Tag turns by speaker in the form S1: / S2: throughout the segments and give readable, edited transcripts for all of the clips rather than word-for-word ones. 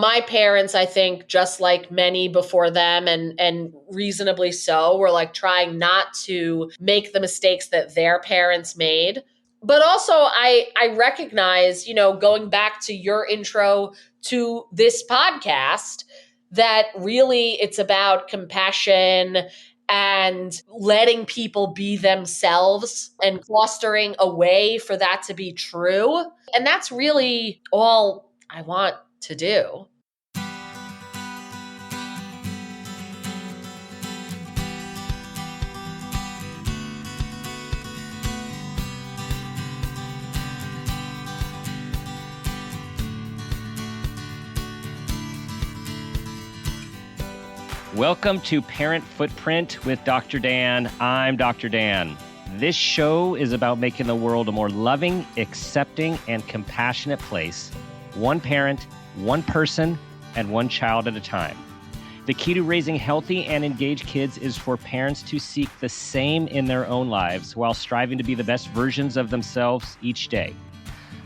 S1: my parents, I think, just like many before them and reasonably so, were like trying not to make the mistakes that their parents made. But also I recognize, going back to your intro to this podcast, that really it's about compassion and letting people be themselves and fostering a way for that to be true. And that's really all I want to do.
S2: Welcome to Parent Footprint with Dr. Dan. I'm Dr. Dan. This show is about making the world a more loving, accepting, and compassionate place, one parent, one person, and one child at a time. The key to raising healthy and engaged kids is for parents to seek the same in their own lives while striving to be the best versions of themselves each day.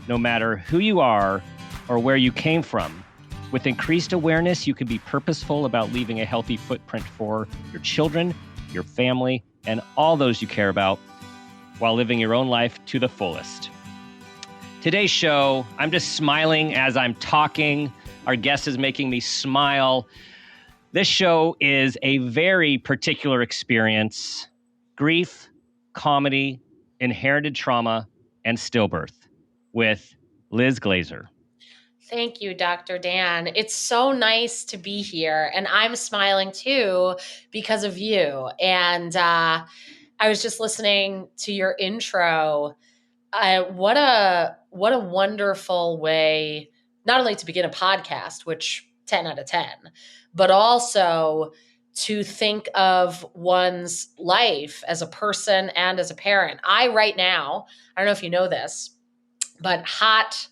S2: No matter who you are or where you came from, with increased awareness, you can be purposeful about leaving a healthy footprint for your children, your family, and all those you care about while living your own life to the fullest. Today's show, I'm just smiling as I'm talking. Our guest is making me smile. This show is a very particular experience: grief, comedy, inherited trauma, and stillbirth with Liz Glazer.
S1: Thank you, Dr. Dan. It's so nice to be here. And I'm smiling too because of you. And I was just listening to your intro. What a wonderful way, not only to begin a podcast, which 10 out of 10, but also to think of one's life as a person and as a parent. Right now, I don't know if you know this, but hot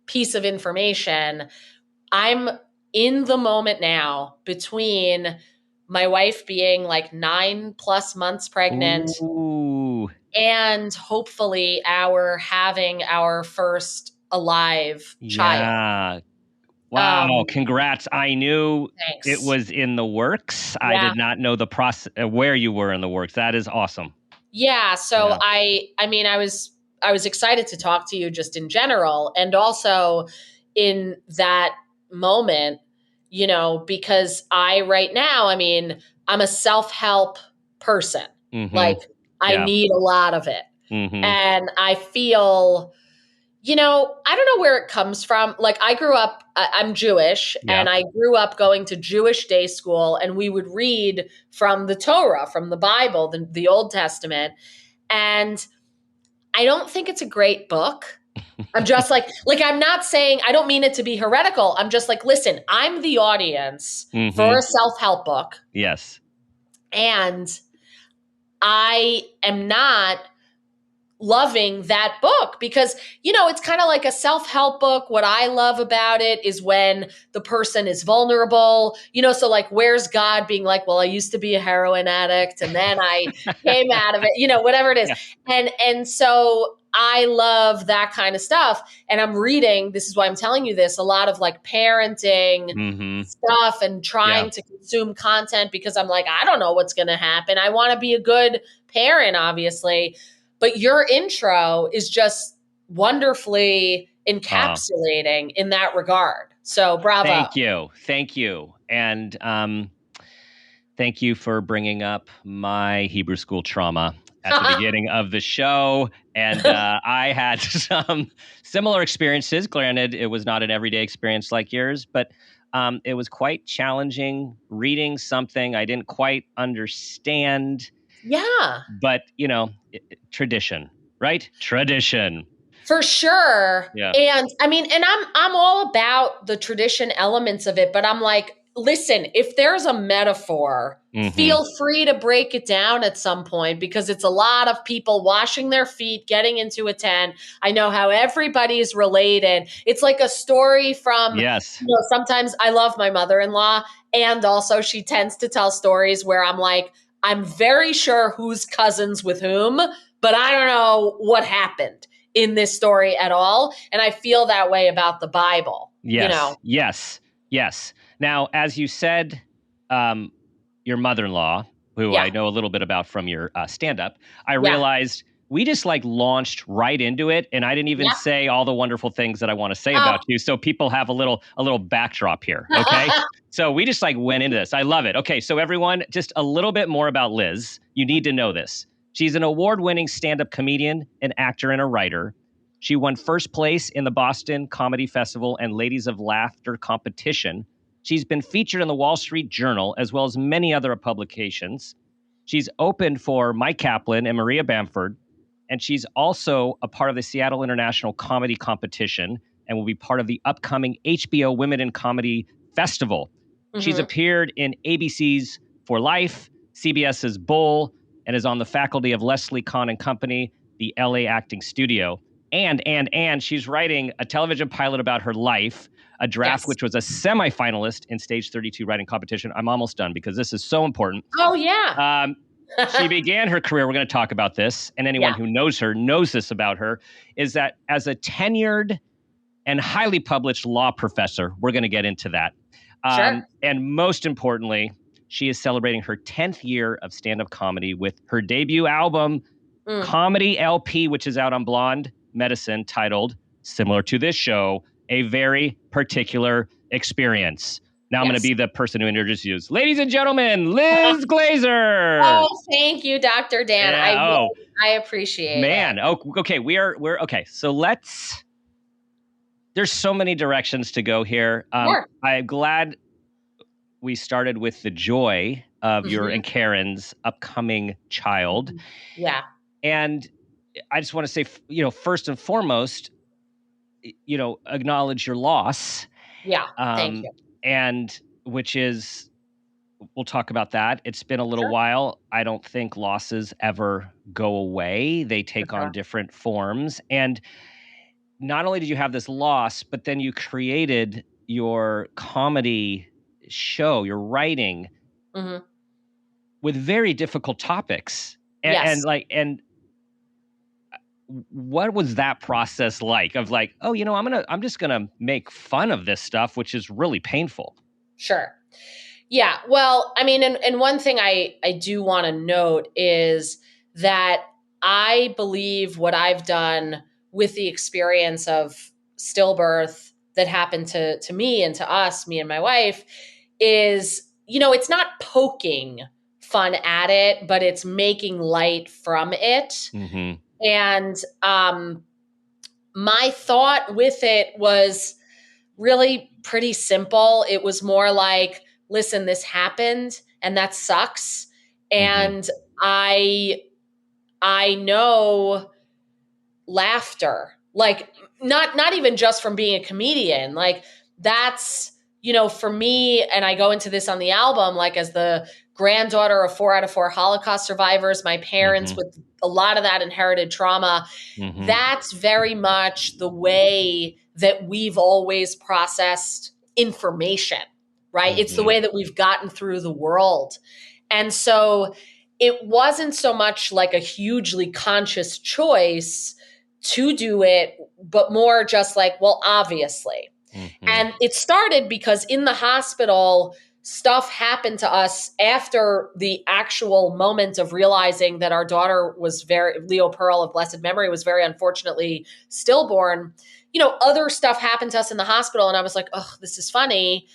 S1: piece of information, I'm in the moment now between my wife being like 9+ months pregnant.
S2: Ooh.
S1: And hopefully having our first alive child.
S2: Yeah. Wow. Congrats. I knew
S1: Thanks.
S2: It was in the works.
S1: Yeah.
S2: I did not know the process, where you were in the works. That is awesome.
S1: Yeah. So
S2: Yeah.
S1: I was excited to talk to you just in general. And also in that moment, because right now, I'm a self-help person.
S2: Mm-hmm.
S1: Like I need a lot of it.
S2: Mm-hmm.
S1: And I feel, I don't know where it comes from. Like I grew up, I'm Jewish, and I grew up going to Jewish day school, and we would read from the Torah, from the Bible, the Old Testament. And I don't think it's a great book. I'm just like I'm not saying, I don't mean it to be heretical. I'm just like, listen, I'm the audience for a self-help book.
S2: Yes.
S1: And I am not loving that book because, it's kind of like a self-help book. What I love about it is when the person is vulnerable, so like, where's God being like, well, I used to be a heroin addict and then I came out of it, whatever it is. Yeah. And so I love that kind of stuff. And I'm reading, this is why I'm telling you this, a lot of like parenting stuff and trying to consume content because I'm like, I don't know what's going to happen. I want to be a good parent, obviously. But your intro is just wonderfully encapsulating in that regard. So bravo.
S2: Thank you. And thank you for bringing up my Hebrew school trauma at the beginning of the show. And I had some similar experiences. Granted, it was not an everyday experience like yours, but it was quite challenging reading something I didn't quite understand.
S1: Yeah.
S2: But, tradition, right? Tradition.
S1: For sure.
S2: Yeah.
S1: And I'm all about the tradition elements of it, but I'm like, listen, if there's a metaphor, feel free to break it down at some point because it's a lot of people washing their feet, getting into a tent. I know how everybody's related. It's like a story from, sometimes I love my mother-in-law, and also she tends to tell stories where I'm like, I'm very sure who's cousins with whom, but I don't know what happened in this story at all. And I feel that way about the Bible.
S2: Yes. Yes. Yes. Now, as you said, your mother-in-law, who
S1: Yeah.
S2: I know a little bit about from your stand-up, I
S1: Yeah.
S2: realized we just like launched right into it, and I didn't even
S1: Yeah.
S2: say all the wonderful things that I want to say
S1: Oh.
S2: about you, so people have a little backdrop here, okay? So we just like went into this. I love it. Okay, so everyone, just a little bit more about Liz. You need to know this. She's an award-winning stand-up comedian, an actor, and a writer. She won first place in the Boston Comedy Festival and Ladies of Laughter competition. She's been featured in the Wall Street Journal, as well as many other publications. She's opened for Mike Kaplan and Maria Bamford, and she's also a part of the Seattle International Comedy Competition and will be part of the upcoming HBO Women in Comedy Festival. She's appeared in ABC's For Life, CBS's Bull, and is on the faculty of Leslie Kahn and Company, the LA Acting Studio. And she's writing a television pilot about her life, a draft which was a semifinalist in Stage 32 writing competition. I'm almost done because this is so important.
S1: Oh, yeah.
S2: She began her career, we're going to talk about this, and anyone who knows her knows this about her, is that as a tenured and highly published law professor, we're going to get into that.
S1: Sure.
S2: And most importantly, she is celebrating her 10th year of stand-up comedy with her debut album, Comedy LP, which is out on Blonde Medicine, titled, similar to this show, A Very Particular Experience. Now I'm going to be the person who introduces you. Ladies and gentlemen, Liz Glazer.
S1: Oh, thank you, Dr. Dan.
S2: Yeah,
S1: I appreciate it.
S2: Oh, okay. We're okay. So there's so many directions to go here. I'm glad we started with the joy of your and Karen's upcoming child.
S1: Yeah.
S2: And I just want to say, first and foremost, acknowledge your loss.
S1: Yeah. Thank you.
S2: And which is, we'll talk about that. It's been a little while. I don't think losses ever go away. They take on different forms. And not only did you have this loss, but then you created your comedy show, your writing with very difficult topics. And what was that process like of like, oh, I'm just going to make fun of this stuff, which is really painful.
S1: Sure. Yeah. Well, I mean, and one thing I do want to note is that I believe what I've done with the experience of stillbirth that happened to me and to us, me and my wife, is, it's not poking fun at it, but it's making light from it. And my thought with it was really pretty simple. It was more like, listen, this happened and that sucks. And I know laughter, like not even just from being a comedian, like that's, for me, and I go into this on the album, like as the granddaughter of 4 out of 4 Holocaust survivors, my parents with a lot of that inherited trauma, that's very much the way that we've always processed information, right? It's the way that we've gotten through the world. And so it wasn't so much like a hugely conscious choice to do it, but more just like, well, obviously. And it started because in the hospital, stuff happened to us after the actual moment of realizing that our daughter was Leo Pearl of blessed memory was very unfortunately stillborn. Other stuff happened to us in the hospital. And I was like, oh, this is funny.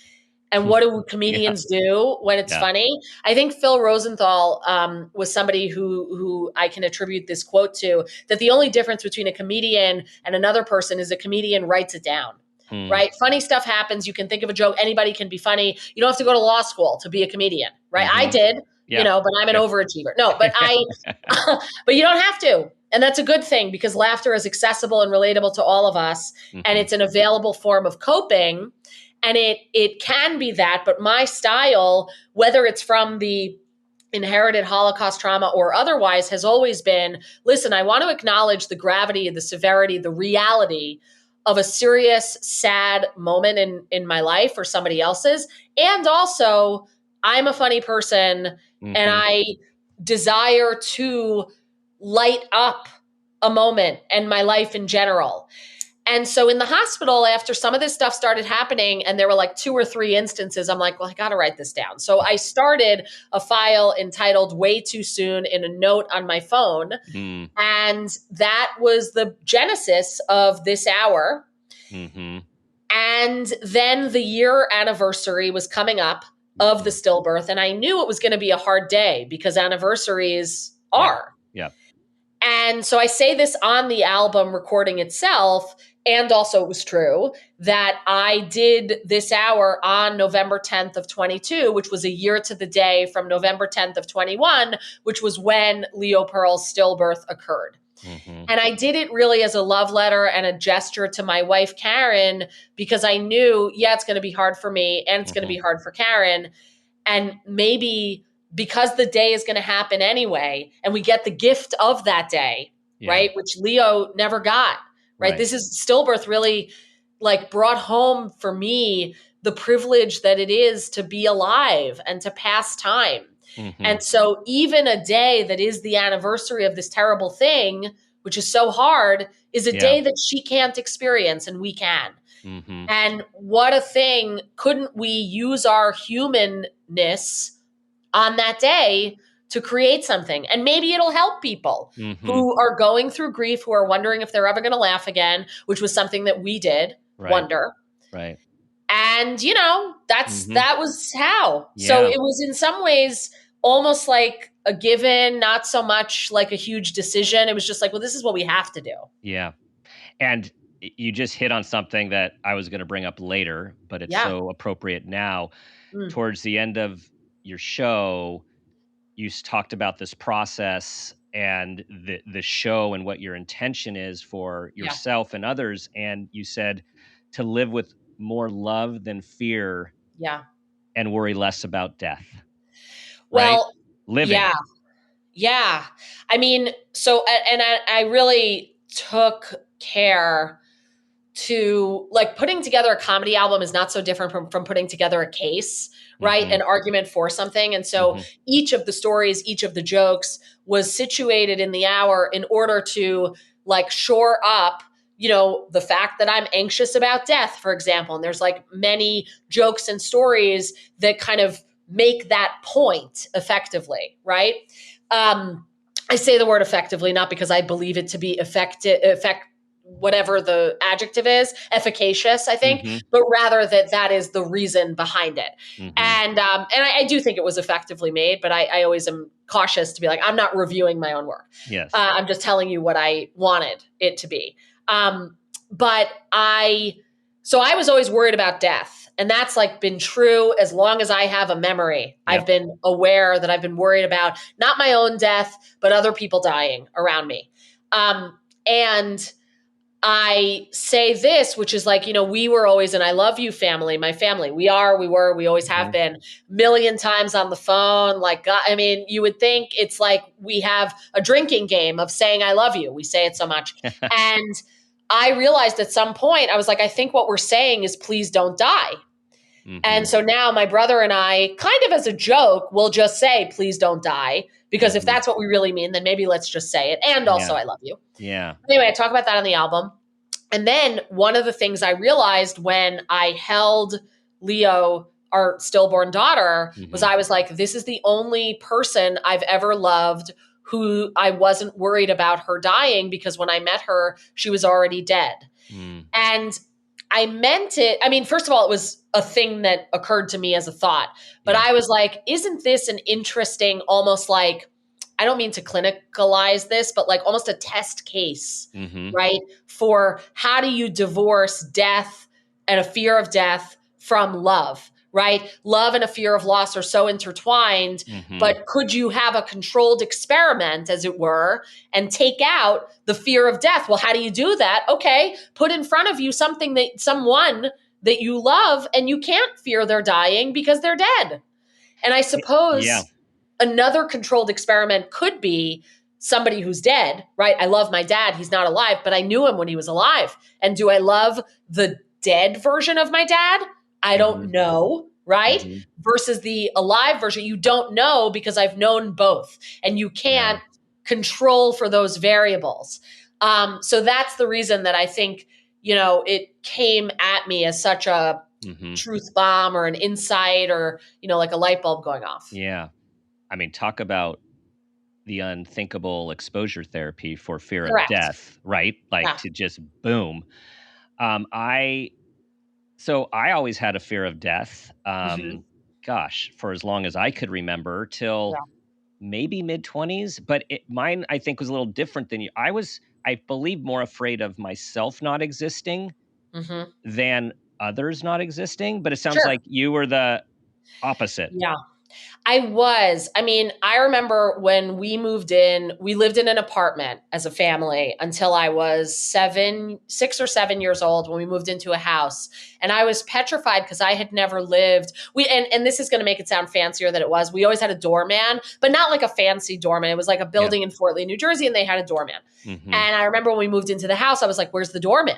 S1: And what do comedians do when it's funny? I think Phil Rosenthal was somebody who I can attribute this quote to, that the only difference between a comedian and another person is a comedian writes it down. Right? Funny stuff happens. You can think of a joke. Anybody can be funny. You don't have to go to law school to be a comedian, right? I did, but I'm an overachiever. No, but but you don't have to. And that's a good thing because laughter is accessible and relatable to all of us. And it's an available form of coping. And it can be that. But my style, whether it's from the inherited Holocaust trauma or otherwise, has always been, listen, I want to acknowledge the gravity, the severity, the reality of a serious, sad moment in my life or somebody else's. And also, I'm a funny person and I desire to light up a moment and my life in general. And so in the hospital, after some of this stuff started happening, and there were like 2 or 3 instances, I'm like, well, I got to write this down. So I started a file entitled Way Too Soon in a note on my phone.
S2: Mm.
S1: And that was the genesis of this hour.
S2: Mm-hmm.
S1: And then the year anniversary was coming up of the stillbirth. And I knew it was going to be a hard day because anniversaries are.
S2: Yeah.
S1: And so I say this on the album recording itself. And also it was true that I did this hour on November 10th of 22, which was a year to the day from November 10th of 21, which was when Leo Pearl's stillbirth occurred.
S2: Mm-hmm.
S1: And I did it really as a love letter and a gesture to my wife, Karen, because I knew, it's going to be hard for me and it's going to be hard for Karen. And maybe because the day is going to happen anyway, and we get the gift of that day, right? Which Leo never got, right? This is stillbirth really like brought home for me the privilege that it is to be alive and to pass time. Mm-hmm. And so even a day that is the anniversary of this terrible thing, which is so hard, is a day that she can't experience and we can. Mm-hmm. And what a thing. Couldn't we use our humanness on that day to create something? And maybe it'll help people who are going through grief, who are wondering if they're ever going to laugh again, which was something that we did wonder.
S2: Right.
S1: And, that was how. Yeah. So it was in some ways almost like a given, not so much like a huge decision. It was just like, well, this is what we have to do.
S2: Yeah. And you just hit on something that I was going to bring up later, but it's so appropriate now. Towards the end of your show, you talked about this process and the show and what your intention is for yourself and others. And you said to live with more love than fear and worry less about death.
S1: Well,
S2: living.
S1: Yeah. I mean, so, and I really took care to like putting together a comedy album is not so different from putting together a case, right? An argument for something. And so each of the stories, each of the jokes was situated in the hour in order to like shore up, the fact that I'm anxious about death, for example. And there's like many jokes and stories that kind of make that point effectively, right? I say the word effectively, not because I believe it to be whatever the adjective is, efficacious, I think, but rather that is the reason behind it. And I do think it was effectively made, but I always am cautious to be like, I'm not reviewing my own work.
S2: Yes.
S1: I'm just telling you what I wanted it to be. But I was always worried about death. And that's like been true as long as I have a memory. I've been aware that I've been worried about not my own death, but other people dying around me. And I say this, which is like, we were always an I love you family, my family. We were, we always have been a million times on the phone. Like, God, I mean, you would think it's like we have a drinking game of saying I love you. We say it so much. And I realized at some point, I was like, I think what we're saying is please don't die. And so now my brother and I, kind of as a joke, will just say, please don't die. Because if that's what we really mean, then maybe let's just say it. And also, I love you.
S2: Yeah.
S1: Anyway, I talk about that on the album. And then one of the things I realized when I held Leo, our stillborn daughter, was I was like, this is the only person I've ever loved who I wasn't worried about her dying, because when I met her, she was already dead. And I meant it. I mean, first of all, it was a thing that occurred to me as a thought, but I was like, isn't this an interesting, almost like, I don't mean to clinicalize this, but like almost a test case, right? For how do you divorce death and a fear of death from love, right? Love and a fear of loss are so intertwined, but could you have a controlled experiment, as it were, and take out the fear of death? Well, how do you do that? Okay, put in front of you someone that you love, and you can't fear they're dying because they're dead. And I suppose another controlled experiment could be somebody who's dead, right? I love my dad. He's not alive, but I knew him when he was alive. And do I love the dead version of my dad? I don't know, right? Versus the alive version. You don't know, because I've known both, and you can't control for those variables. So that's the reason that I think, it came at me as such a truth bomb or an insight or, like a light bulb going off.
S2: Yeah. I mean, talk about the unthinkable exposure therapy for fear of
S1: Correct.
S2: death, right? Like
S1: Yeah.
S2: to just boom. I always had a fear of death.
S1: Hmm.
S2: Gosh, for as long as I could remember, till
S1: Yeah.
S2: maybe mid-20s, but mine I think was a little different than you. I believe more afraid of myself not existing
S1: Hmm.
S2: than others not existing, but it sounds
S1: Sure.
S2: like you were the opposite.
S1: Yeah. I was. I mean, I remember when we moved in, we lived in an apartment as a family until I was 6 or 7 years old when we moved into a house. And I was petrified because I had never lived. And this is going to make it sound fancier than it was. We always had a doorman, but not like a fancy doorman. It was like a
S2: Yeah.
S1: building in Fort Lee, New Jersey, and they had a doorman.
S2: Mhm.
S1: And I remember when we moved into the house, I was like, where's the doorman?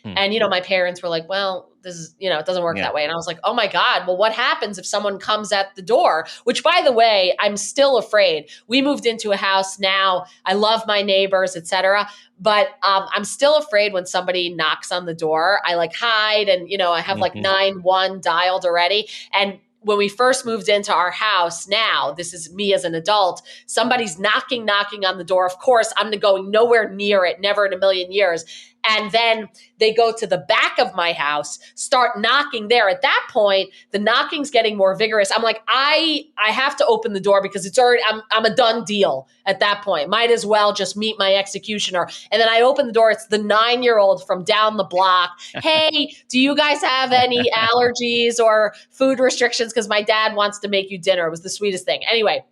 S2: Hmm.
S1: And, my parents were like, well, this is, it doesn't work
S2: Yeah.
S1: that way. And I was like, oh my God, well, what happens if someone comes at the door? Which, by the way, I'm still afraid. We moved into a house now. I love my neighbors, etc. But I'm still afraid when somebody knocks on the door. I like hide and, I have like 911 dialed already. And when we first moved into our house now, this is me as an adult, somebody's knocking on the door. Of course, I'm going nowhere near it, never in a million years. And then they go to the back of my house, start knocking there. At that point, the knocking's getting more vigorous. I'm like, I have to open the door because it's already, I'm a done deal at that point. Might as well just meet my executioner. And then I open the door. It's the 9-year-old from down the block. Hey, do you guys have any allergies or food restrictions? Because my dad wants to make you dinner. It was the sweetest thing. Anyway,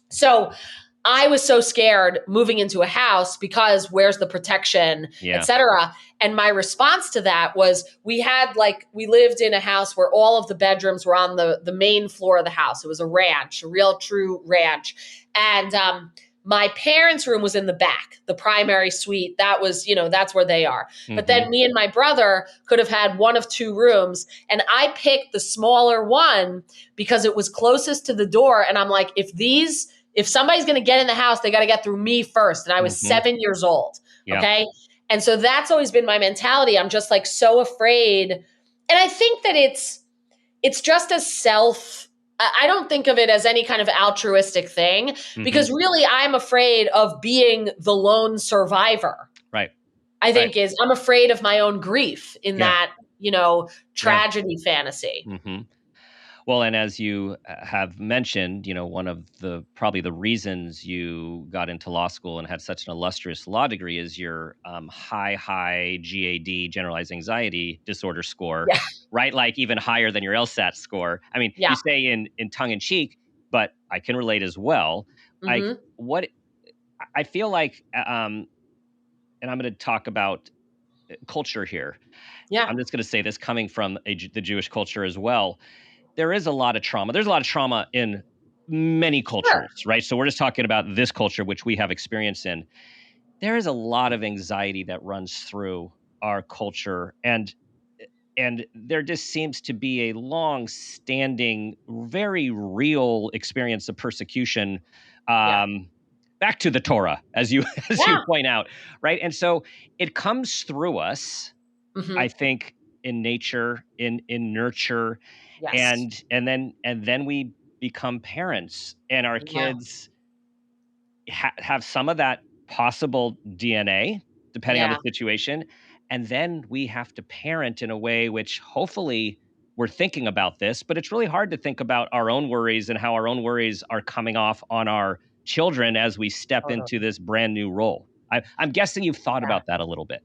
S1: so I was so scared moving into a house because where's the protection, et cetera. And my response to that was we lived in a house where all of the bedrooms were on the main floor of the house. It was a ranch, a real true ranch. And my parents' room was in the back, the primary suite. That was, that's where they are. But then me and my brother could have had one of two rooms. And I picked the smaller one because it was closest to the door. And I'm like, if somebody's going to get in the house, they got to get through me first. And I was 7 years old.
S2: Yeah.
S1: Okay. And so that's always been my mentality. I'm just like so afraid. And I think that it's just I don't think of it as any kind of altruistic thing because really I'm afraid of being the lone survivor.
S2: Right.
S1: I think I'm afraid of my own grief in that, tragedy fantasy.
S2: Well, and as you have mentioned, one of probably the reasons you got into law school and had such an illustrious law degree is your high GAD, generalized anxiety disorder score, right? Like even higher than your LSAT score. I mean, you say in tongue in cheek, but I can relate as well. Like what I feel like, and I'm going to talk about culture here.
S1: Yeah.
S2: I'm just going to say this coming from the Jewish culture as well. There is a lot of trauma. There's a lot of trauma in many cultures, right? So we're just talking about this culture, which we have experience in. There is a lot of anxiety that runs through our culture. And there just seems to be a long-standing, very real experience of persecution, back to the Torah, as you point out, right? And so it comes through us, I think, in nature, in nurture.
S1: Yes.
S2: And then we become parents, and our kids have some of that possible DNA, depending on the situation. And then we have to parent in a way which hopefully we're thinking about this, but it's really hard to think about our own worries and how our own worries are coming off on our children as we step into this brand new role. I'm guessing you've thought about that a little bit.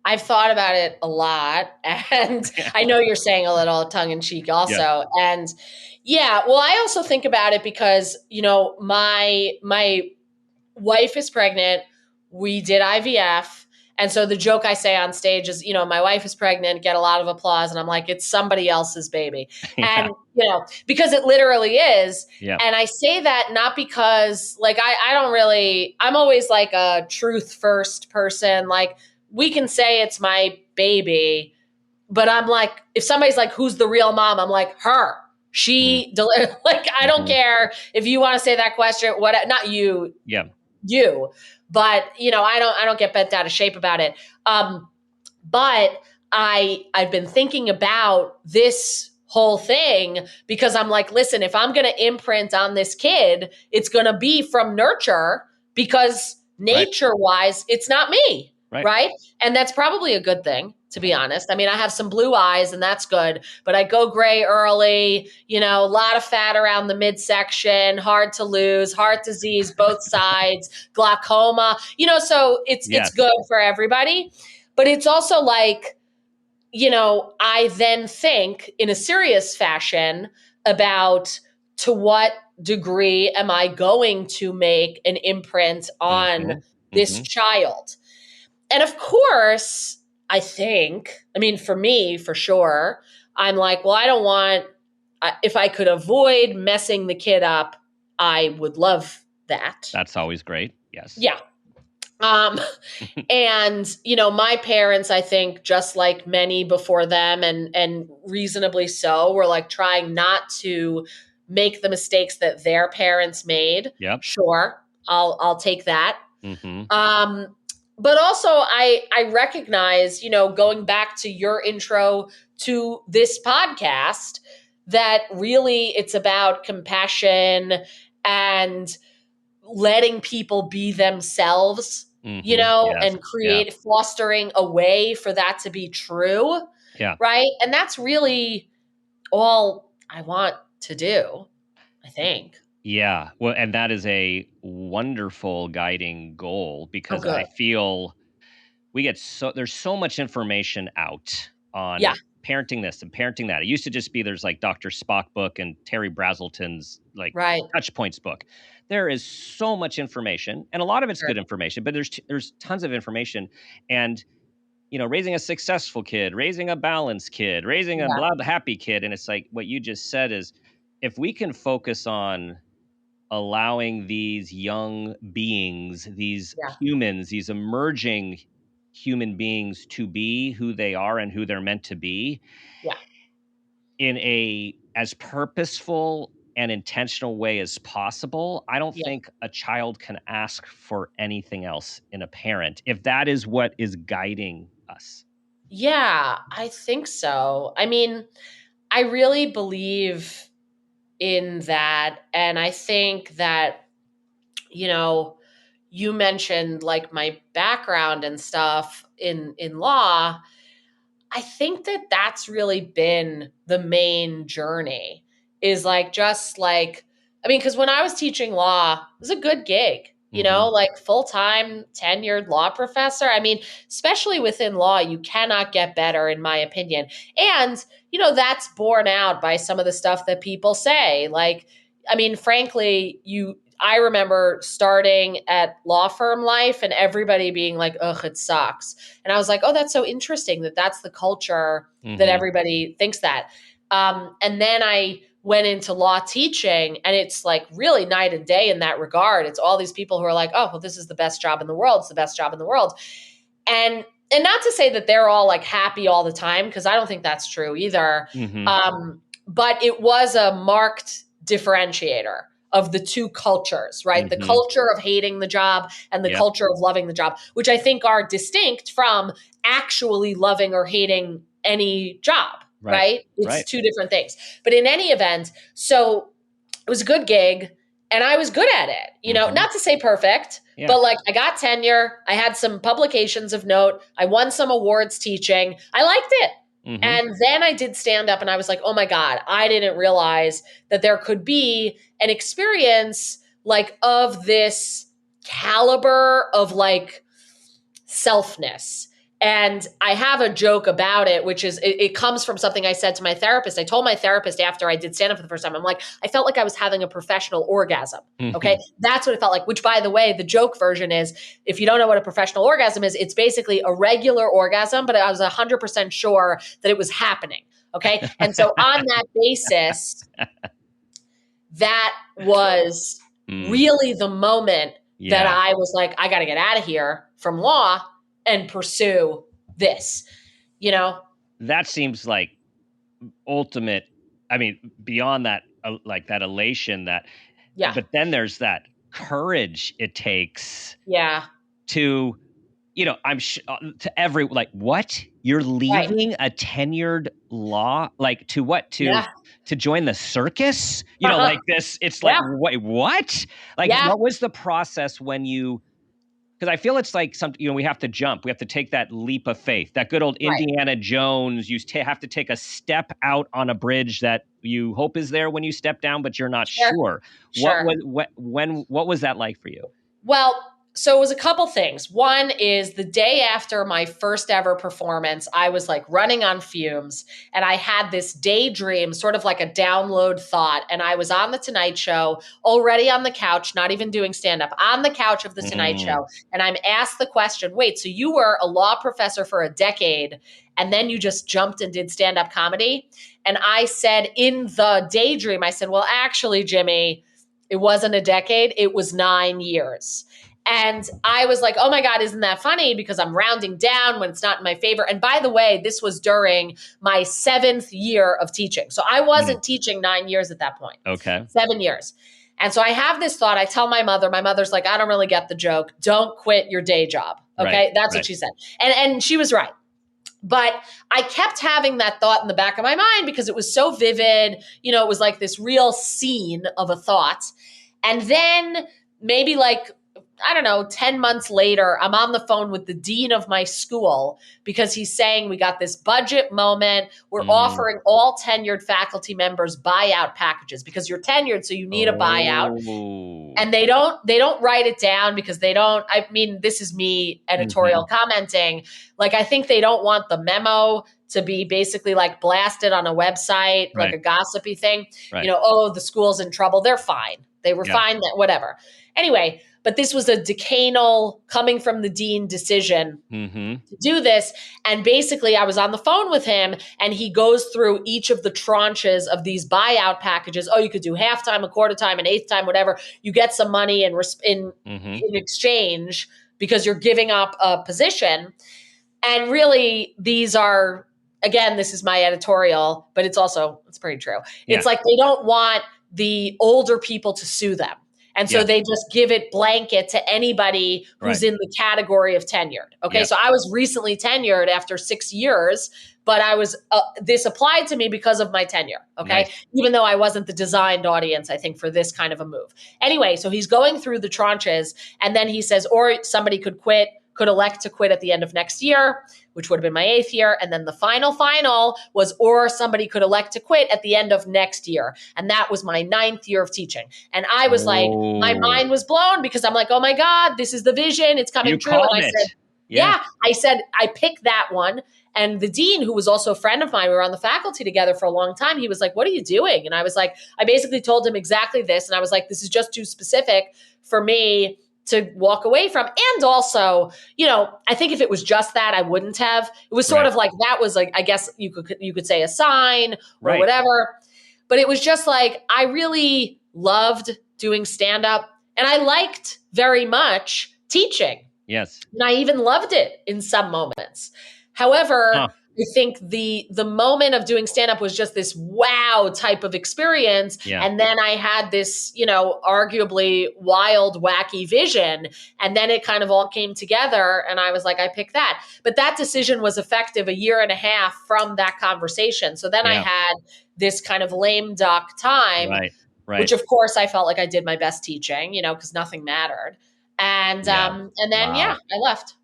S1: I've thought about it a lot, and I know you're saying a little tongue in cheek also.
S2: Yeah.
S1: And well, I also think about it because, my wife is pregnant. We did IVF. And so the joke I say on stage is, my wife is pregnant, get a lot of applause. And I'm like, it's somebody else's baby. And, because it literally is.
S2: Yeah.
S1: And I say that not because I'm always like a truth first person. Like, we can say it's my baby, but I'm like, if somebody's like, who's the real mom? I'm like, her. She, I don't care if you want to say that question, not you.
S2: Yeah.
S1: You, but I don't get bent out of shape about it. But I've been thinking about this whole thing because I'm like, listen, if I'm going to imprint on this kid, it's going to be from nurture because nature wise, it's not me. Right. And that's probably a good thing, to be honest. I mean, I have some blue eyes and that's good, but I go gray early, a lot of fat around the midsection, hard to lose, heart disease, both sides, glaucoma, so it's good for everybody. But it's also like, I then think in a serious fashion about to what degree am I going to make an imprint on this child? And of course, I mean, for me, for sure, I'm like, well, I don't want, if I could avoid messing the kid up, I would love that.
S2: That's always great. Yes.
S1: Yeah. And, my parents, I think, just like many before them and reasonably so, were like trying not to make the mistakes that their parents made.
S2: Yep.
S1: Sure. I'll take that. But also I recognize, going back to your intro to this podcast, that really it's about compassion and letting people be themselves, and create fostering a way for that to be true.
S2: Yeah.
S1: Right. And that's really all I want to do, I think.
S2: Yeah. Well, and that is a wonderful guiding goal because I feel there's so much information out on parenting this and parenting that. It used to just be there's like Dr. Spock book and Terry Brazelton's Touch Points book. There is so much information, and a lot of it's good information, but there's tons of information. And raising a successful kid, raising a balanced kid, raising a happy kid, and it's like what you just said is if we can focus on allowing these young beings, these humans, these emerging human beings to be who they are and who they're meant to be in a as purposeful and intentional way as possible, I don't think a child can ask for anything else in a parent if that is what is guiding us.
S1: Yeah, I think so. I mean, I really believe in that. And I think that, you mentioned like my background and stuff in law. I think that that's really been the main journey is like, just like, I mean, because when I was teaching law, it was a good gig, like full-time tenured law professor. I mean, especially within law, you cannot get better, in my opinion. And, that's borne out by some of the stuff that people say. Like, I mean, frankly, I remember starting at law firm life and everybody being like, ugh, it sucks. And I was like, oh, that's so interesting that that's the culture that everybody thinks that. And then I went into law teaching and it's like really night and day in that regard. It's all these people who are like, oh, well, this is the best job in the world. It's the best job in the world. And not to say that they're all like happy all the time, because I don't think that's true either. But it was a marked differentiator of the two cultures, right? The culture of hating the job and the culture of loving the job, which I think are distinct from actually loving or hating any job, right? It's two different things. But in any event, so it was a good gig and I was good at it, not to say perfect, but like I got tenure. I had some publications of note. I won some awards teaching. I liked it. And then I did stand up and I was like, oh my God, I didn't realize that there could be an experience like of this caliber of like selfness. And I have a joke about it, which is it comes from something I said to my therapist. I told my therapist after I did stand up for the first time, I'm like, I felt like I was having a professional orgasm. Okay. That's what it felt like, which by the way, the joke version is, if you don't know what a professional orgasm is, it's basically a regular orgasm, but I was 100% sure that it was happening. Okay. And so on that basis, that was really the moment that I was like, I got to get out of here from law and pursue this,
S2: That seems like ultimate. I mean, beyond that, like that elation but then there's that courage it takes to, I'm to every, like, what? You're
S1: Right.
S2: leaving a tenured law, like to what?
S1: Yeah.
S2: To join the circus? You know, like this, it's like,
S1: Yeah.
S2: wait, what? Like,
S1: Yeah.
S2: what was the process when you, because I feel it's like we have to jump. We have to take that leap of faith. That good old
S1: Right.
S2: Indiana Jones, you have to take a step out on a bridge that you hope is there when you step down, but you're not
S1: Sure.
S2: sure.
S1: Sure.
S2: What was that like for you?
S1: Well, so it was a couple things. One is the day after my first ever performance, I was like running on fumes and I had this daydream, sort of like a download thought. And I was on The Tonight Show, already on the couch, not even doing stand up, on the couch of The Tonight Show. And I'm asked the question, wait, so you were a law professor for a decade and then you just jumped and did stand up comedy? And I said in the daydream, I said, well, actually, Jimmy, it wasn't a decade, it was 9 years. And I was like, oh my God, isn't that funny? Because I'm rounding down when it's not in my favor. And by the way, this was during my 7th year of teaching. So I wasn't teaching 9 years at that point.
S2: Okay.
S1: 7 years. And so I have this thought. I tell my mother's like, I don't really get the joke. Don't quit your day job. Okay.
S2: Right,
S1: That's what she said. And she was right. But I kept having that thought in the back of my mind because it was so vivid. You know, it was like this real scene of a thought. And then maybe like, I don't know, 10 months later, I'm on the phone with the dean of my school because he's saying we got this budget moment. We're offering all tenured faculty members buyout packages because you're tenured, so you need a buyout. And they don't write it down because they don't, I mean, this is me editorial commenting. Like, I think they don't want the memo to be basically like blasted on a website, like a gossipy thing. You know, oh, the school's in trouble. They're fine. They were fine, that whatever. Anyway, but this was a decanal coming from the dean decision to do this. And basically I was on the phone with him and he goes through each of the tranches of these buyout packages. Oh, you could do halftime, a quarter time, an eighth time, whatever. You get some money in exchange because you're giving up a position. And really these are, again, this is my editorial, but it's pretty true. It's like they don't want the older people to sue them. And so they just give it blanket to anybody who's in the category of tenured. Okay. So I was recently tenured after 6 years, but I was, this applied to me because of my tenure. Okay. Nice. Even though I wasn't the designed audience, I think, for this kind of a move. Anyway, so he's going through the tranches and then he says, or somebody could elect to quit at the end of next year, which would have been my 8th year. And then the final was, or somebody could elect to quit at the end of next year. And that was my 9th year of teaching. And I was like, my mind was blown because I'm like, oh my God, this is the vision. It's coming true. And I said, I said, I picked that one. And the dean, who was also a friend of mine, we were on the faculty together for a long time. He was like, what are you doing? And I was like, I basically told him exactly this. And I was like, this is just too specific for me to walk away from. And also, you know, I think if it was just that, I wouldn't have. It was sort of like, that was like, I guess you could say a sign or whatever. But it was just like, I really loved doing stand-up and I liked very much teaching.
S2: Yes.
S1: And I even loved it in some moments. However, I think the moment of doing stand-up was just this wow type of experience. Yeah. And then I had this, you know, arguably wild, wacky vision. And then it kind of all came together. And I was like, I picked that. But that decision was effective 1.5 years from that conversation. So then I had this kind of lame duck time, which of course I felt like I did my best teaching, you know, because nothing mattered. And then, I left.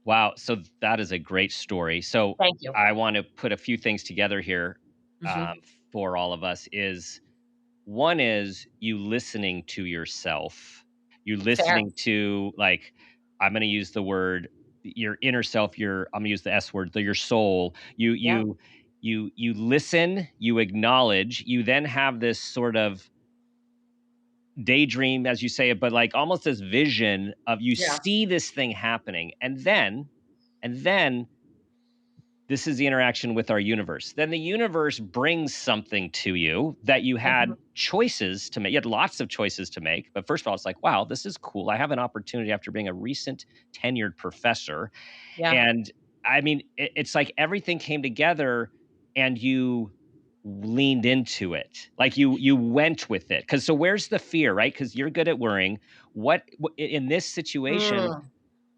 S2: Wow. So that is a great story. So
S1: thank you.
S2: I want to put a few things together here for all of us. One is you listening to yourself. You listening to, like, I'm going to use the word, your inner self, I'm going to use the S word, your soul. You listen, you acknowledge, you then have this sort of daydream, as you say it, but like almost this vision of you see this thing happening. And then this is the interaction with our universe. Then the universe brings something to you that you had choices to make. You had lots of choices to make. But first of all, it's like, wow, this is cool. I have an opportunity after being a recent tenured professor. Yeah. And I mean, it's like everything came together and you leaned into it. Like you went with it. So where's the fear, right? Because you're good at worrying. What in this situation,
S1: Mm,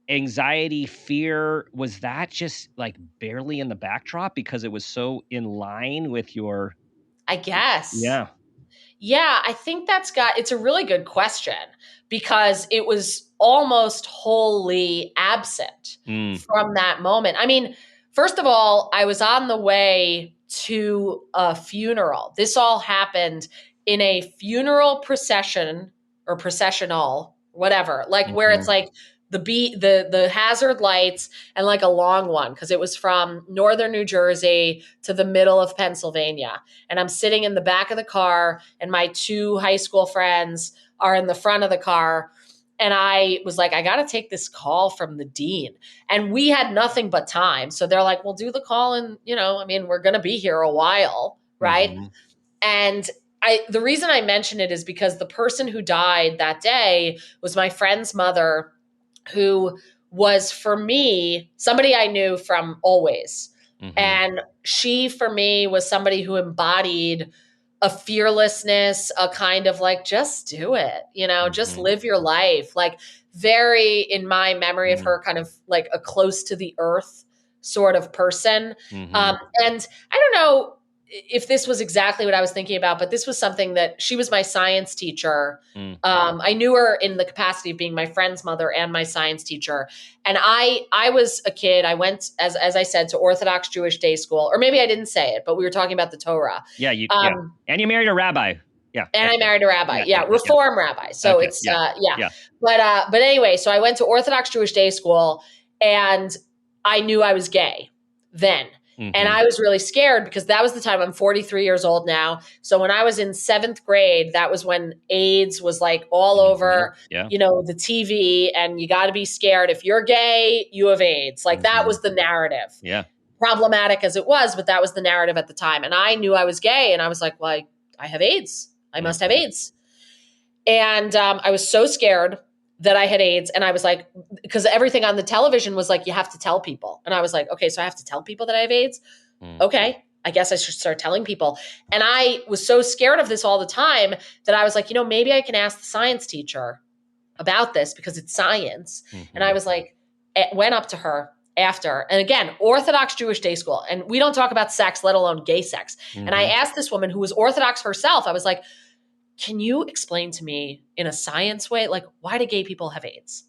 S2: anxiety, fear, was that just like barely in the backdrop because it was so in line with your
S1: I guess.
S2: yeah.
S1: Yeah, I think it's a really good question because it was almost wholly absent
S2: Mm,
S1: from that moment. I mean, first of all, I was on the way to a funeral. This all happened in a funeral procession or processional, whatever, like where it's
S2: mhm,
S1: like the hazard lights and like a long one because it was from northern New Jersey to the middle of Pennsylvania. And I'm sitting in the back of the car, and my two high school friends are in the front of the car. And I was like, I got to take this call from the dean. And we had nothing but time. So they're like, well, do the call. And, I mean, we're going to be here a while. Right.
S2: mhm,
S1: And the reason I mention it is because the person who died that day was my friend's mother, who was for me somebody I knew from always.
S2: mhm,
S1: And she, for me, was somebody who embodied a fearlessness, a kind of like, just do it, just
S2: mhm,
S1: live your life. Like, very, in my memory of
S2: mm,
S1: her, kind of like a close to the earth sort of person.
S2: mhm,
S1: And I don't know if this was exactly what I was thinking about, but this was something that she was my science teacher.
S2: mm,
S1: I knew her in the capacity of being my friend's mother and my science teacher. And I was a kid. I went, as I said, to Orthodox Jewish day school, or maybe I didn't say it, but we were talking about the Torah.
S2: yeah, yeah.
S1: Um,
S2: And you married a rabbi. Yeah,
S1: and
S2: that's
S1: I
S2: right.
S1: married a rabbi.
S2: Yeah,
S1: Yeah,
S2: yeah, yeah, yeah.
S1: Reform rabbi. So
S2: Okay,
S1: it's
S2: yeah,
S1: yeah.
S2: yeah.
S1: But anyway, so I went to Orthodox Jewish day school, and I knew I was gay then. And
S2: Mhm,
S1: I was really scared because that was the time. I'm 43 years old now. So when I was in 7th grade, that was when AIDS was like all
S2: mhm,
S1: over,
S2: yeah,
S1: the TV, and you got to be scared. If you're gay, you have AIDS. Like, that
S2: mhm,
S1: was the narrative.
S2: yeah,
S1: Problematic as it was, but that was the narrative at the time. And I knew I was gay, and I was like, well, I have AIDS. I must have
S2: mhm,
S1: AIDS. And I was so scared that I had AIDS. And I was like, because everything on the television was like, you have to tell people. And I was like, okay, so I have to tell people that I have AIDS?
S2: mm,
S1: Okay, I guess I should start telling people. And I was so scared of this all the time that I was like, maybe I can ask the science teacher about this because it's science. And I
S2: mhm,
S1: was like, went up to her after, and again, Orthodox Jewish day school. And we don't talk about sex, let alone gay sex. And I
S2: mhm,
S1: asked this woman who was Orthodox herself, I was like, can you explain to me in a science way, like, why do gay people have AIDS?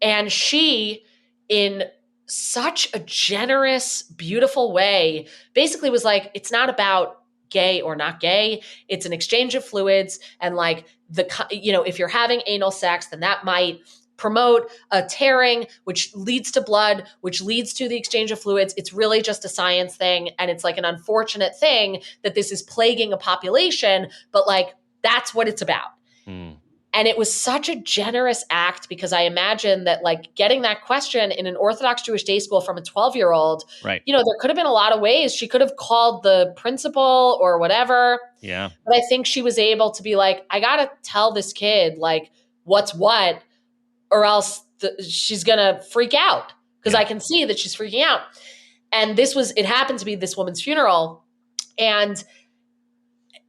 S1: And she, in such a generous, beautiful way, basically was like, it's not about gay or not gay. It's an exchange of fluids. And like, if you're having anal sex, then that might promote a tearing, which leads to blood, which leads to the exchange of fluids. It's really just a science thing. And it's like an unfortunate thing that this is plaguing a population, but like, that's what it's about.
S2: mm,
S1: And it was such a generous act because I imagine that, like, getting that question in an Orthodox Jewish day school from a 12-year-old,
S2: right,
S1: there could have been a lot of ways. She could have called the principal or whatever.
S2: yeah,
S1: But I think she was able to be like, I got to tell this kid, like, what's what, or else she's going to freak out because
S2: yeah,
S1: I can see that she's freaking out. And it happened to be this woman's funeral. And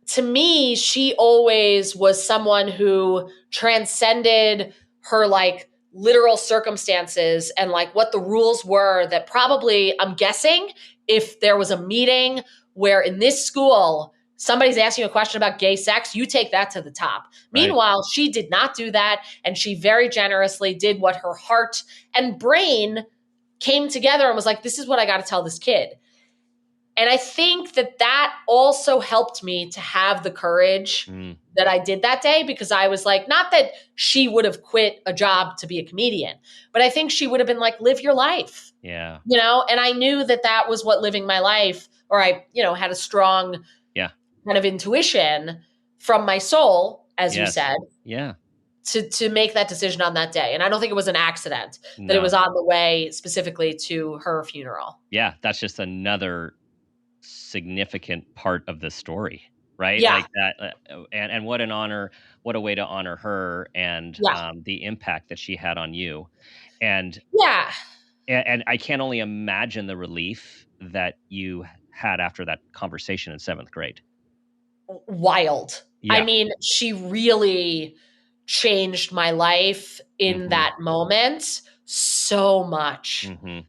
S1: to me, she always was someone who transcended her like literal circumstances and like what the rules were that probably, I'm guessing, if there was a meeting where in this school somebody's asking a question about gay sex, you take that to the top.
S2: right,
S1: Meanwhile, she did not do that. And she very generously did what her heart and brain came together and was like, this is what I got to tell this kid. And I think that also helped me to have the courage
S2: mm,
S1: that I did that day, because I was like, not that she would have quit a job to be a comedian, but I think she would have been like, live your life,
S2: yeah,
S1: and I knew that was what living my life, or I, had a strong
S2: yeah,
S1: kind of intuition from my soul, as you
S2: yes,
S1: said,
S2: yeah,
S1: to make that decision on that day. And I don't think it was an accident that it
S2: no,
S1: was on the way specifically to her funeral.
S2: yeah, that's just another significant part of the story, right?
S1: Yeah.
S2: Like that, and what an honor, what a way to honor her and
S1: Yeah.
S2: the impact that she had on you, and
S1: Yeah.
S2: and I can only imagine the relief that you had after that conversation in 7th grade?
S1: Wild. I
S2: Yeah.
S1: mean, she really changed my life in
S2: Mm-hmm.
S1: that moment so much
S2: Mm-hmm.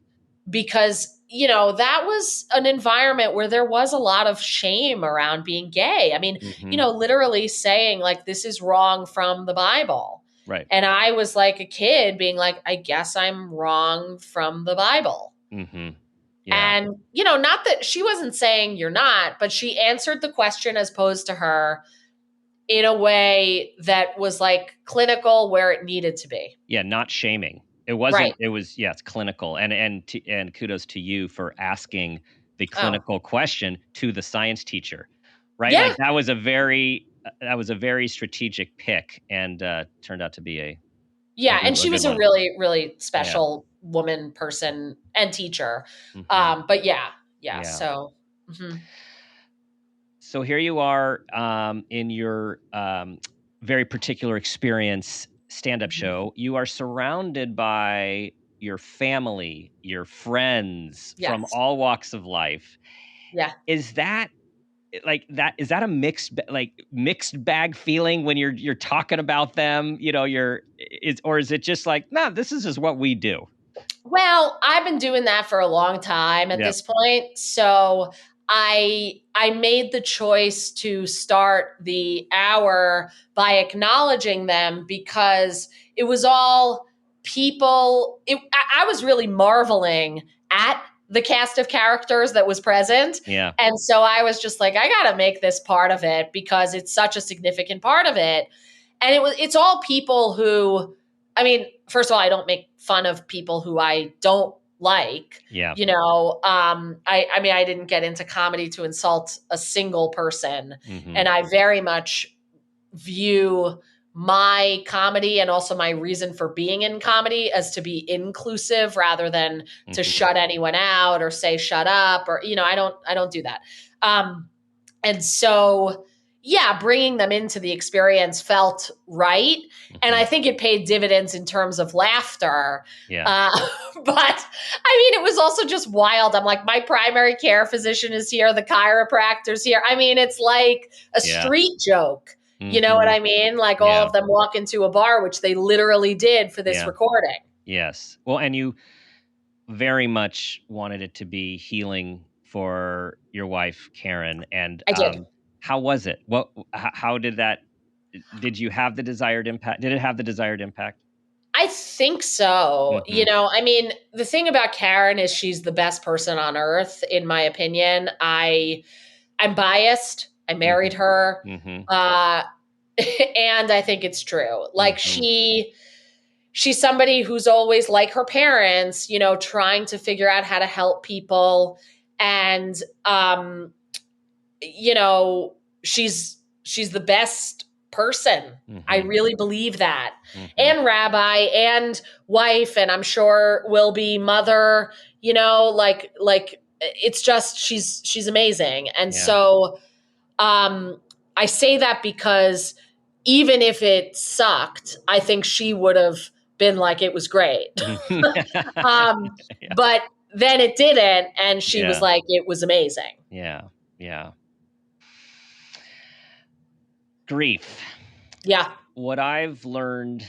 S1: because, that was an environment where there was a lot of shame around being gay. I mean,
S2: Mm-hmm.
S1: literally saying like, this is wrong from the Bible.
S2: Right.
S1: And I was like a kid being like, I guess I'm wrong from the Bible.
S2: Mm-hmm. Yeah.
S1: And, not that she wasn't saying you're not, but she answered the question as posed to her in a way that was like clinical where it needed to be.
S2: Yeah, not shaming. It
S1: Right.
S2: wasn't, it was, yeah, it's clinical. And kudos to you for asking the
S1: Oh,
S2: clinical question to the science teacher, right? Like
S1: yeah.
S2: that was a very strategic pick, and turned out to be
S1: Yeah. And
S2: a
S1: she
S2: good
S1: was a
S2: one.
S1: really, really
S2: Yeah.
S1: special woman, person, and teacher.
S2: Hmm.
S1: But yeah. Yeah.
S2: Yeah.
S1: So, mhm.
S2: So here you are, in your very particular experience stand-up
S1: Mhm.
S2: show. You are surrounded by your family, your friends from
S1: Yes.
S2: all walks of life.
S1: Yeah.
S2: Is that is that a mixed bag feeling when you're talking about them? Or is it just like, no, this is just what we do?
S1: Well, I've been doing that for a long time at
S2: Yeah.
S1: this point. So I made the choice to start the hour by acknowledging them because it was all people. I was really marveling at the cast of characters that was present.
S2: Yeah.
S1: And so I was just like, I got to make this part of it because it's such a significant part of it. And it's all people who, I mean, first of all, I don't make fun of people who I don't like.
S2: Yeah.
S1: I mean, I didn't get into comedy to insult a single person.
S2: Hmm.
S1: And I very much view my comedy and also my reason for being in comedy as to be inclusive rather than to
S2: Hmm.
S1: shut anyone out or say shut up or I don't do that. And so yeah, bringing them into the experience felt right. And
S2: Hmm.
S1: I think it paid dividends in terms of laughter.
S2: Yeah.
S1: But I mean, it was also just wild. I'm like, my primary care physician is here, the chiropractor's here. I mean, it's like a
S2: Yeah.
S1: street joke. You know what
S2: Hmm.
S1: I mean? Like all
S2: Yeah.
S1: of them walk into a bar, which they literally did for this
S2: Yeah.
S1: recording.
S2: Yes. Well, and you very much wanted it to be healing for your wife, Karen. And
S1: I did.
S2: how was it? How did you have the desired impact? Did it have the desired impact?
S1: I think so.
S2: Hmm.
S1: I mean, the thing about Karen is she's the best person on earth, in my opinion. I'm biased. I
S2: Hmm.
S1: married her.
S2: Hmm.
S1: Uh, and I think it's true. Like
S2: Hmm.
S1: she's somebody who's always like her parents, trying to figure out how to help people. And you know, she's the best person. I
S2: Hmm.
S1: really believe that.
S2: Hmm.
S1: And rabbi and wife, and I'm sure will be mother, like it's just she's amazing. And
S2: Yeah.
S1: so I say that because even if it sucked, I think she would have been like it was great. um,
S2: Yeah.
S1: but then it didn't, and she was
S2: Yeah.
S1: like it was amazing.
S2: Yeah. Yeah. Grief.
S1: Yeah.
S2: What I've learned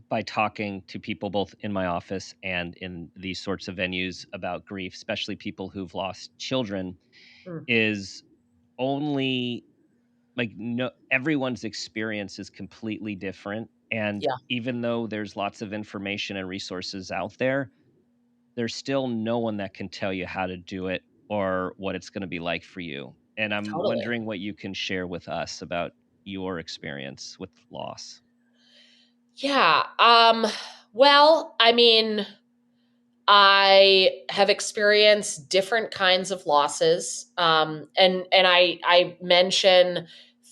S2: by talking to people both in my office and in these sorts of venues about grief, especially people who've lost children,
S1: Mm,
S2: is only like no everyone's experience is completely different. And
S1: yeah,
S2: even though there's lots of information and resources out there, there's still no one that can tell you how to do it or what it's going to be like for you. And I'm
S1: totally.
S2: wondering what you can share with us about your experience with loss.
S1: Yeah. Well, I mean, I have experienced different kinds of losses. And I mention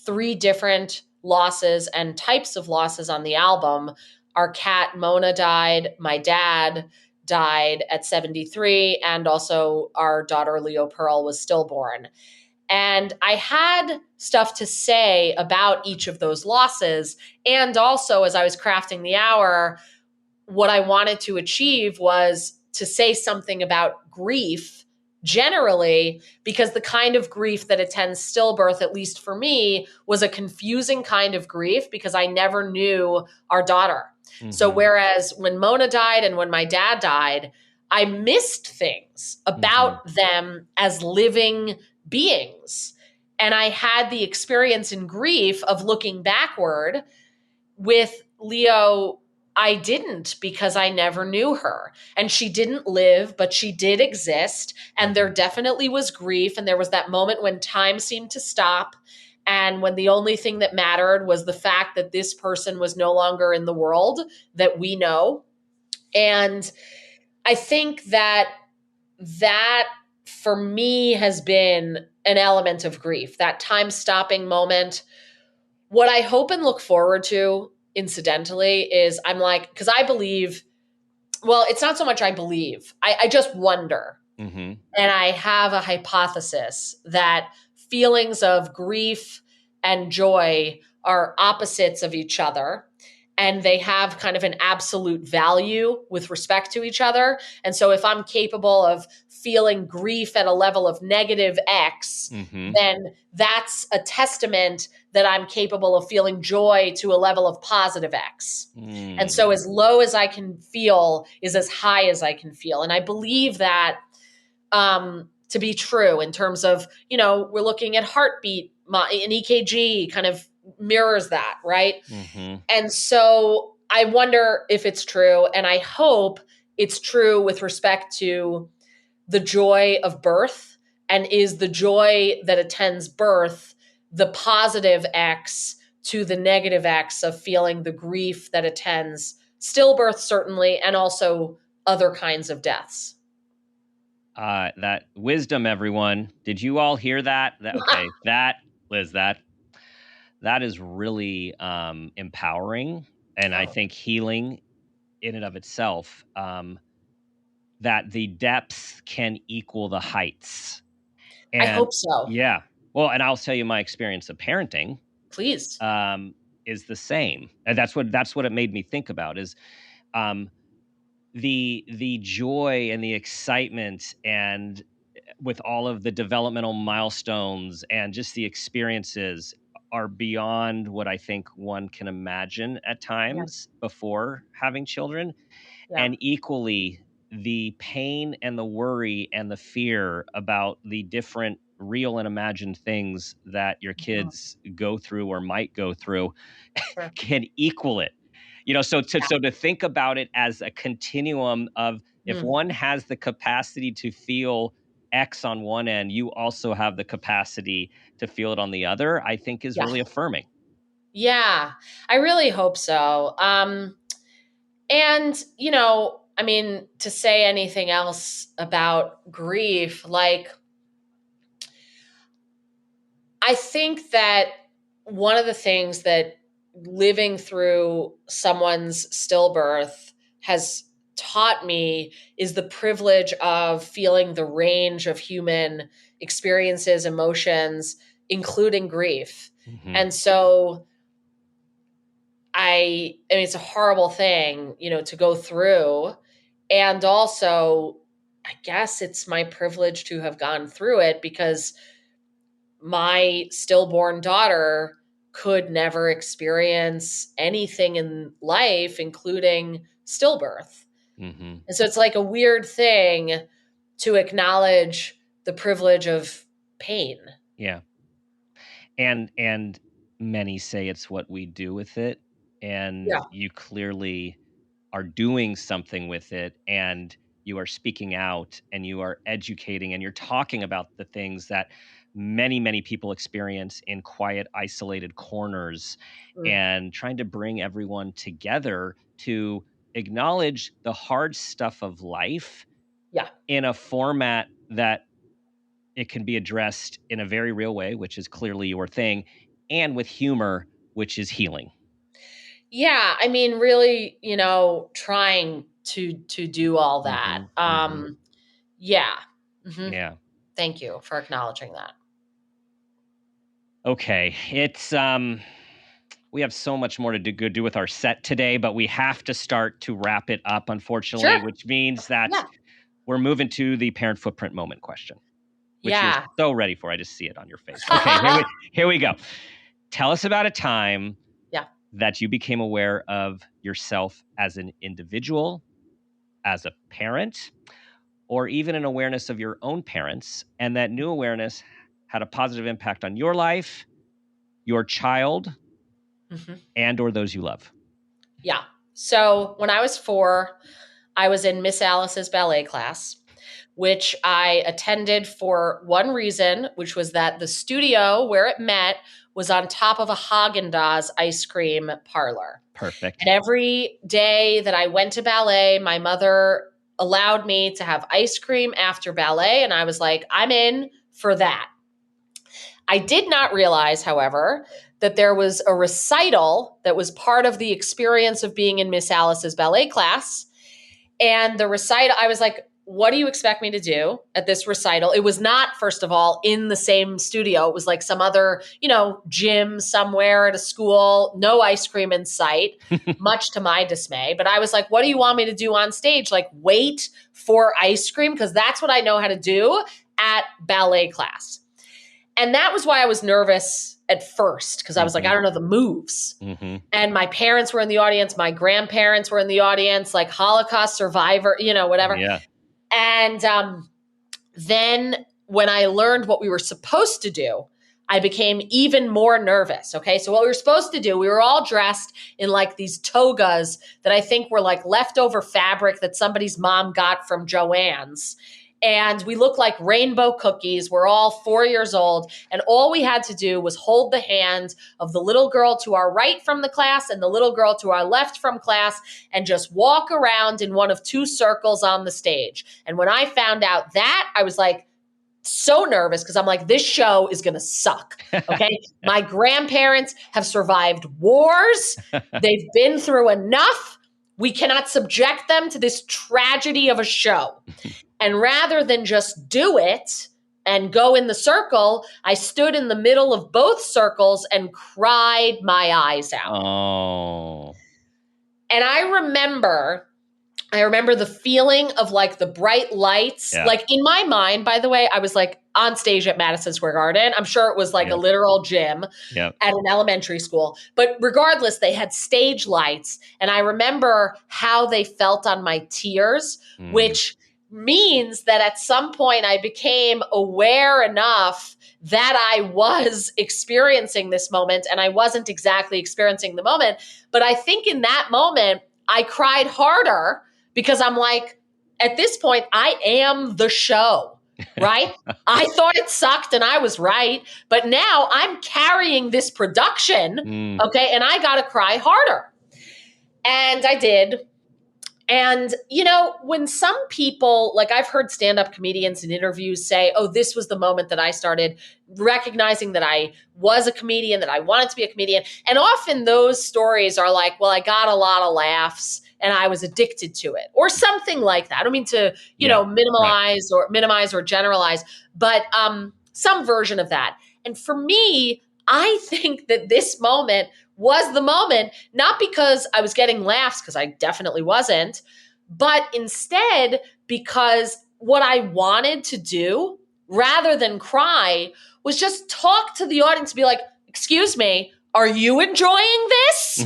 S1: three different losses and types of losses on the album. Our cat Mona died, my dad died at 73, and also our daughter Leo Pearl was stillborn. And I had stuff to say about each of those losses. And also, as I was crafting the hour, what I wanted to achieve was to say something about grief generally, because the kind of grief that attends stillbirth, at least for me, was a confusing kind of grief because I never knew our daughter. So whereas when Mona died and when my dad died, I missed things about them as living beings. And I had the experience in grief of looking backward. With Leo, I didn't, because I never knew her. And she didn't live, but she did exist. And there definitely was grief. And there was that moment when time seemed to stop. And when the only thing that mattered was the fact that this person was no longer in the world that we know. And I think that for me has been an element of grief, that time stopping moment. What I hope and look forward to, incidentally, is I'm like, because I believe, well, it's not so much I believe, I just wonder. And I have a hypothesis that feelings of grief and joy are opposites of each other, and they have kind of an absolute value with respect to each other. And so if I'm capable of feeling grief at a level of negative X, then that's a testament that I'm capable of feeling joy to a level of positive X. And so as low as I can feel is as high as I can feel. And I believe that to be true in terms of, we're looking at heartbeat, an EKG kind of mirrors that, right? And so I wonder if it's true, and I hope it's true with respect to the joy of birth. And is the joy that attends birth the positive X to the negative X of feeling the grief that attends stillbirth, certainly, and also other kinds of deaths?
S2: That wisdom, everyone. Did you all hear that? Okay, Liz, that is really empowering, and I think healing in and of itself. That the depths can equal the heights,
S1: I
S2: and
S1: hope so.
S2: yeah. Well, and I'll tell you my experience of parenting.
S1: Please.
S2: Is the same, and that's what it made me think about is the joy and the excitement, and with all of the developmental milestones and just the experiences are beyond what I think one can imagine at
S1: Yeah.
S2: times before having children.
S1: Yeah.
S2: And equally, the pain and the worry and the fear about the different real and imagined things that your kids go through or might go through
S1: Sure.
S2: can equal it. So to think about it as a continuum of, if one has the capacity to feel X on one end, you also have the capacity to feel it on the other, I think is
S1: Yeah.
S2: really affirming.
S1: Yeah, I really hope so. And, to say anything else about grief, like, I think that one of the things that living through someone's stillbirth has taught me is the privilege of feeling the range of human experiences, emotions, including grief. And so I mean, it's a horrible thing, to go through. And also, I guess it's my privilege to have gone through it, because my stillborn daughter could never experience anything in life, including stillbirth. And so it's like a weird thing to acknowledge the privilege of pain.
S2: Yeah. And many say it's what we do with it, and
S1: Yeah.
S2: you clearly are doing something with it, and you are speaking out, and you are educating, and you're talking about the things that many people experience in quiet, isolated corners,
S1: Mm.
S2: and trying to bring everyone together to acknowledge the hard stuff of life
S1: Yeah.
S2: in a format that it can be addressed in a very real way, which is clearly your thing, and with humor, which is healing.
S1: Yeah, I mean, really, trying to do all that. Yeah. hmm
S2: Yeah.
S1: Thank you for acknowledging that.
S2: Okay. It's we have so much more to do with our set today, but we have to start to wrap it up, unfortunately,
S1: Sure.
S2: which means that
S1: Yeah.
S2: we're moving to the parent footprint moment question, which you're
S1: Yeah.
S2: so ready for. I just see it on your face. Okay, here we go. Tell us about a time that you became aware of yourself as an individual, as a parent, or even an awareness of your own parents, and that new awareness had a positive impact on your life, your child, and or those you love.
S1: Yeah. So when I was 4, I was in Miss Alice's ballet class, which I attended for one reason, which was that the studio where it met was on top of a Haagen-Dazs ice cream parlor.
S2: Perfect.
S1: And every day that I went to ballet, my mother allowed me to have ice cream after ballet. And I was like, I'm in for that. I did not realize, however, that there was a recital that was part of the experience of being in Miss Alice's ballet class. And the recital, I was like, what do you expect me to do at this recital? It was not, first of all, in the same studio. It was like some other, gym somewhere at a school, no ice cream in sight, much to my dismay. But I was like, what do you want me to do on stage? Like wait for ice cream? Because that's what I know how to do at ballet class. And that was why I was nervous at first, because I was like, I don't know the moves. And my parents were in the audience. My grandparents were in the audience, like Holocaust survivor, whatever.
S2: Yeah.
S1: And then when I learned what we were supposed to do, I became even more nervous. Okay. So what we were supposed to do, we were all dressed in like these togas that I think were like leftover fabric that somebody's mom got from Joann's. And we looked like rainbow cookies. We're all 4 years old. And all we had to do was hold the hand of the little girl to our right from the class and the little girl to our left from class and just walk around in one of 2 circles on the stage. And when I found out that, I was like, so nervous because I'm like, this show is going to suck. Okay. My grandparents have survived wars. They've been through enough. We cannot subject them to this tragedy of a show. And rather than just do it and go in the circle, I stood in the middle of both circles and cried my eyes out.
S2: Oh.
S1: And I remember the feeling of like the bright lights.
S2: Yeah.
S1: Like in my mind, by the way, I was like on stage at Madison Square Garden. I'm sure it was like a literal gym at an elementary school. But regardless, they had stage lights. And I remember how they felt on my tears, which means that at some point I became aware enough that I was experiencing this moment, and I wasn't exactly experiencing the moment. But I think in that moment, I cried harder because I'm like, at this point, I am the show, right? I thought it sucked and I was right. But now I'm carrying this production, okay? And I got to cry harder. And I did. And, when some people, like I've heard stand-up comedians in interviews say, oh, this was the moment that I started recognizing that I was a comedian, that I wanted to be a comedian. And often those stories are like, well, I got a lot of laughs and I was addicted to it or something like that. I don't mean to, minimize or generalize, but some version of that. And for me, I think that this moment was the moment, not because I was getting laughs, because I definitely wasn't, but instead because what I wanted to do rather than cry was just talk to the audience and be like, excuse me, are you enjoying this?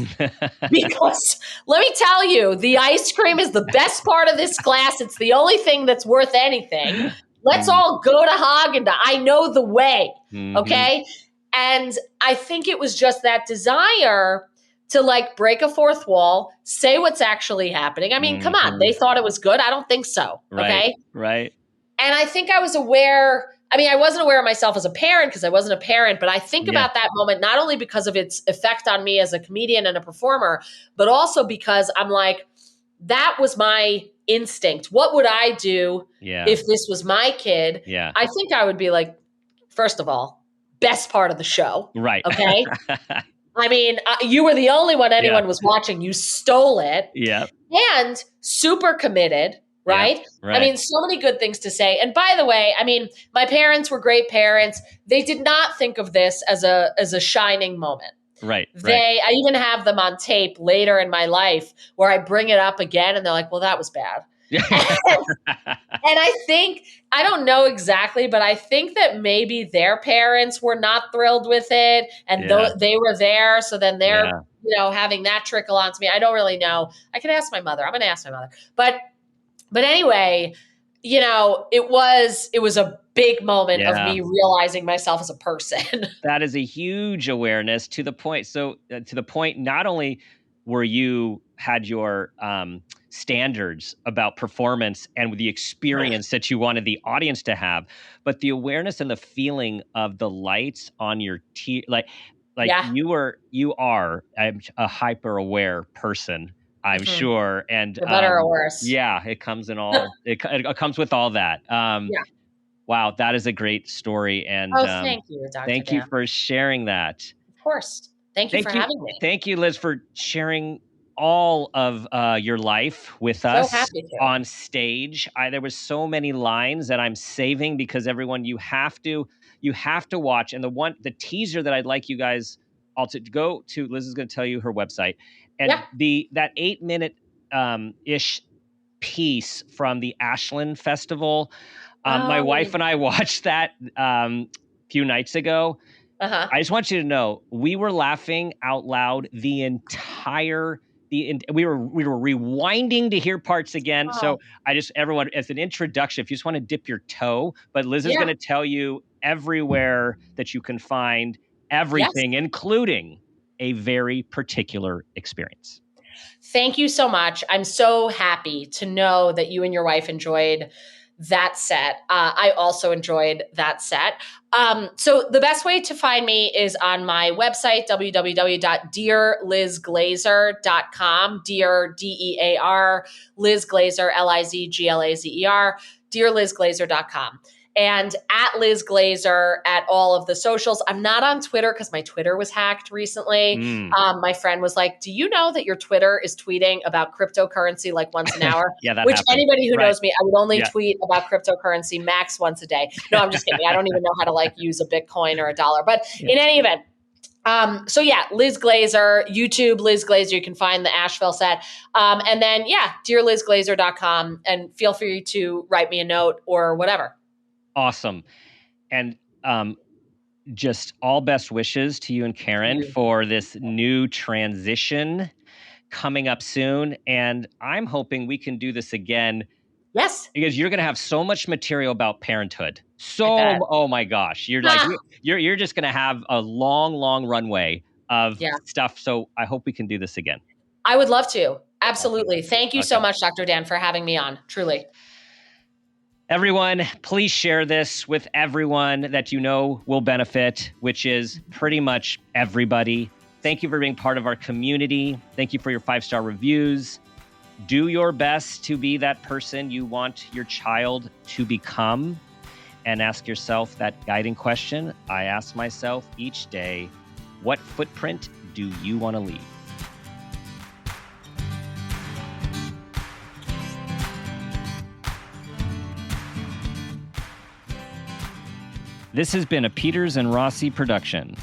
S1: Because let me tell you, the ice cream is the best part of this class. It's the only thing that's worth anything. Let's all go to Haagen-Dazs. I know the way, okay? And I think it was just that desire to like break a fourth wall, say what's actually happening. I mean, come on, they thought it was good. I don't think so. Okay.
S2: Right.
S1: And I think I was aware. I mean, I wasn't aware of myself as a parent because I wasn't a parent, but I think about that moment, not only because of its effect on me as a comedian and a performer, but also because I'm like, that was my instinct. What would I do if this was my kid?
S2: Yeah.
S1: I think I would be like, first of all, best part of the show.
S2: Right.
S1: Okay. I mean, you were the only one anyone was watching. You stole it.
S2: Yeah.
S1: And super committed. Right?
S2: Right.
S1: I mean, so many good things to say. And by the way, I mean, my parents were great parents. They did not think of this as a shining moment.
S2: Right.
S1: I even have them on tape later in my life where I bring it up again and they're like, well, that was bad. And I think, I don't know exactly, but I think that maybe their parents were not thrilled with it, and
S2: Yeah.
S1: they were there. So then they're,
S2: Yeah.
S1: having that trickle onto me. I don't really know. I can ask my mother. I'm going to ask my mother. But anyway, it was a big moment of
S2: Yeah.
S1: me realizing myself as a person.
S2: That is a huge awareness to the point. So to the point, not only were you had your standards about performance and with the experience that you wanted the audience to have, but the awareness and the feeling of the lights on your like
S1: Yeah.
S2: you are a hyper aware person, I'm
S1: Mhm.
S2: sure. And
S1: For better or worse.
S2: yeah, it comes in all it comes with all that.
S1: Yeah.
S2: Wow, that is a great story. And
S1: Oh, thank you, Dr.
S2: thank you
S1: Dan.
S2: for sharing that.
S1: Of course. Thank you for
S2: Thank you.
S1: having me.
S2: Thank you, Liz, for sharing all of your life with
S1: So
S2: us
S1: happy to.
S2: on stage. There was so many lines that I'm saving because everyone, you have to watch. And the teaser that I'd like you guys all to go to, Liz is going to tell you her website, and
S1: Yeah.
S2: that 8 minute ish piece from the Ashland Festival. My
S1: Oh,
S2: wife and I watched that a few nights ago.
S1: uh-huh.
S2: I just want you to know we were laughing out loud we were rewinding to hear parts again.
S1: Oh,
S2: So everyone, as an introduction, if you just want to dip your toe, but Liz is
S1: yeah.
S2: going to tell you everywhere that you can find
S1: Yes.
S2: everything, including a very particular experience.
S1: Thank you so much. I'm so happy to know that you and your wife enjoyed that set. I also enjoyed that set. So the best way to find me is on my website, www.dearlizglazer.com. Dear, D-E-A-R, Liz Glazer, Lizglazer, dearlizglazer.com. And at Liz Glazer at all of the socials. I'm not on Twitter because my Twitter was hacked recently. My friend was like, do you know that your Twitter is tweeting about cryptocurrency like once an hour?
S2: Yeah, that
S1: Which
S2: happened.
S1: anybody who knows me, I would only
S2: Yeah.
S1: tweet about cryptocurrency max once a day. No, I'm just kidding. I don't even know how to use a Bitcoin or a dollar. But in any event, so yeah, Liz Glazer, YouTube, Liz Glazer, you can find the Asheville set. And then, dearlizglazer.com, and feel free to write me a note or whatever.
S2: Awesome. And just all best wishes to you and Karen for this new transition coming up soon. And I'm hoping we can do this again.
S1: Yes.
S2: Because you're going to have so much material about parenthood. Oh my gosh. You're you're just going to have a long, long runway of stuff. So I hope we can do this again.
S1: I would love to. Absolutely. Thank you so much, Dr. Dan, for having me on. Truly.
S2: Everyone, please share this with everyone that you know will benefit, which is pretty much everybody. Thank you for being part of our community. Thank you for your 5-star reviews. Do your best to be that person you want your child to become, and ask yourself that guiding question I ask myself each day: what footprint do you want to leave? This has been a Peters and Rossi production.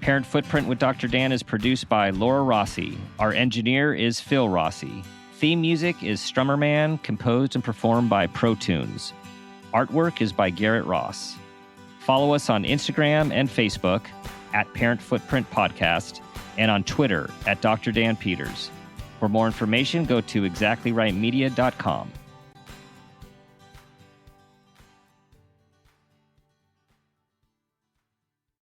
S2: Parent Footprint with Dr. Dan is produced by Laura Rossi. Our engineer is Phil Rossi. Theme music is Strummerman, composed and performed by Pro Tunes. Artwork is by Garrett Ross. Follow us on Instagram and Facebook at Parent Footprint Podcast, and on Twitter at Dr. Dan Peters. For more information, go to exactlyrightmedia.com.